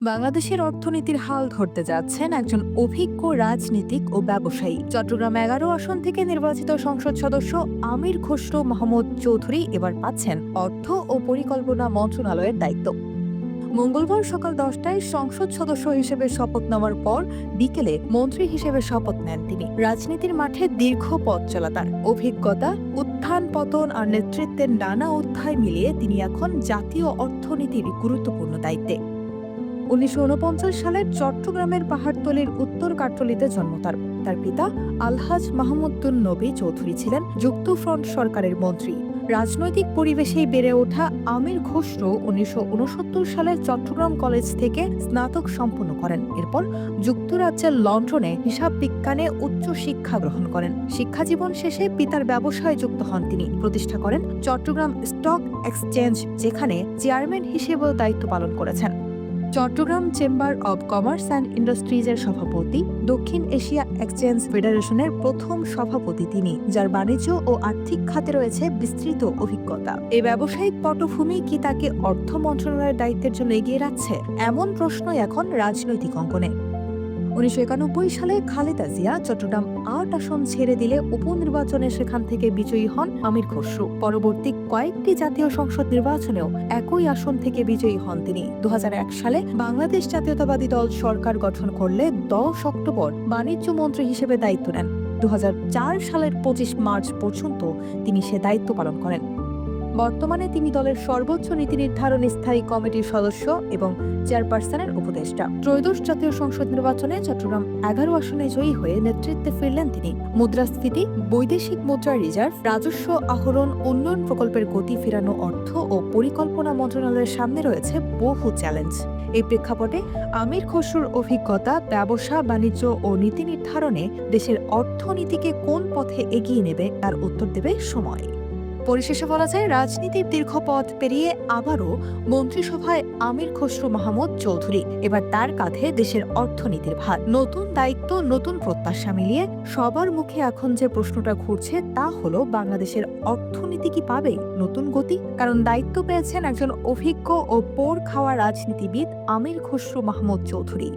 বাংলাদেশের অর্থনীতির হাল ধরতে যাচ্ছেন একজন অভিজ্ঞ রাজনীতিক ও ব্যবসায়ী। চট্টগ্রাম 11 আসন থেকে নির্বাচিত সংসদ সদস্য আমির খসরু মাহমুদ চৌধুরী এবার পাচ্ছেন অর্থ ও পরিকল্পনা মন্ত্রণালয়ের দায়িত্ব। মঙ্গলবার সকাল 10টায় সংসদ সদস্য হিসেবে শপথ নেওয়ার পর বিকেলে মন্ত্রী হিসেবে শপথ নেন তিনি। রাজনীতির মাঠে দীর্ঘ পথ চলা তার অভিজ্ঞতা, উত্থান পতন আর নেতৃত্বের নানা অধ্যায় মিলিয়ে তিনি এখন জাতীয় অর্থনীতির গুরুত্বপূর্ণ দায়িত্বে। ১৯৪৯ সালের চট্টগ্রামের পাহাড়তলীর উত্তর কাট্টলিতে জন্ম তার। তার পিতা আলহাজ মাহমুদুন নবী চৌধুরী ছিলেন যুক্তফ্রন্ট সরকারের মন্ত্রী। রাজনৈতিক পরিবেশেই বেড়ে ওঠা আমির খসরু ১৯৬৯ সালে চট্টগ্রাম কলেজ থেকে স্নাতক সম্পন্ন করেন। এরপর যুক্তরাজ্যের লন্ডনে হিসাব বিজ্ঞানে উচ্চ শিক্ষা গ্রহণ করেন। শিক্ষাজীবন শেষে পিতার ব্যবসায় যুক্ত হন তিনি। প্রতিষ্ঠা করেন চট্টগ্রাম স্টক এক্সচেঞ্জ, যেখানে চেয়ারম্যান হিসেবেও দায়িত্ব পালন করেছেন। Chittagong chamber of commerce and ইন্ডাস্ট্রিজের সভাপতি, দক্ষিণ এশিয়া এক্সচেঞ্জ ফেডারেশনের প্রথম সভাপতি তিনি, যার বাণিজ্য ও আর্থিক খাতে রয়েছে বিস্তৃত অভিজ্ঞতা। এই ব্যবসায়িক পটভূমি কি তাকে অর্থ মন্ত্রণালয়ের দায়িত্বের জন্য এগিয়ে রাখছে? এমন প্রশ্নই এখন রাজনৈতিক অঙ্গনে। ১৯৯১ সালে খালেদা জিয়া চট্টগ্রাম ৮ আসন ছেড়ে দিলে উপনির্বাচনে সেখান থেকে বিজয়ী হন আমির খসরু। পরবর্তী কয়েকটি জাতীয় সংসদ নির্বাচনেও একই আসন থেকে বিজয়ী হন তিনি। ২০০১ সালে বাংলাদেশ জাতীয়তাবাদী দল সরকার গঠন করলে ১০ অক্টোবর বাণিজ্য মন্ত্রী হিসেবে দায়িত্ব নেন। ২০০৪ সালের ২৫ মার্চ পর্যন্ত তিনি সে দায়িত্ব পালন করেন। বর্তমানে তিনি দলের সর্বোচ্চ নীতি নির্ধারণ স্থায়ী কমিটির সদস্য এবং চেয়ারপারসনের উপদেষ্টা। ত্রয়োদশ জাতীয় সংসদ নির্বাচনে চট্টগ্রাম 11 আসনে জয়ী হয়ে নেতৃত্বে ফিরলেন তিনি। মুদ্রাস্ফীতি, বৈদেশিক মুদ্রা রিজার্ভ, রাজস্ব আহরণ, উন্নয়ন প্রকল্পের গতি ফেরানো, অর্থ ও পরিকল্পনা মন্ত্রণালয়ের সামনে রয়েছে বহু চ্যালেঞ্জ। এই প্রেক্ষাপটে আমির খসরুর অভিজ্ঞতা, ব্যবসা বাণিজ্য ও নীতি নির্ধারণে দেশের অর্থনীতিকে কোন পথে এগিয়ে নেবে তার উত্তর দেবে সময়। পরিশেষে বলা যায়, রাজনীতির দীর্ঘ পথ পেরিয়ে আবারও মন্ত্রিসভায় আমির খসরু মাহমুদ চৌধুরী। এবার তার কাঁধে দেশের অর্থনীতির ভার। নতুন দায়িত্ব, নতুন প্রত্যাশা মিলিয়ে সবার মুখে এখন যে প্রশ্নটা ঘুরছে তা হলো, বাংলাদেশের অর্থনীতি কি পাবে নতুন গতি? কারণ দায়িত্ব পেয়েছেন একজন অভিজ্ঞ ও পোড় খাওয়া রাজনীতিবিদ আমির খসরু মাহমুদ চৌধুরী।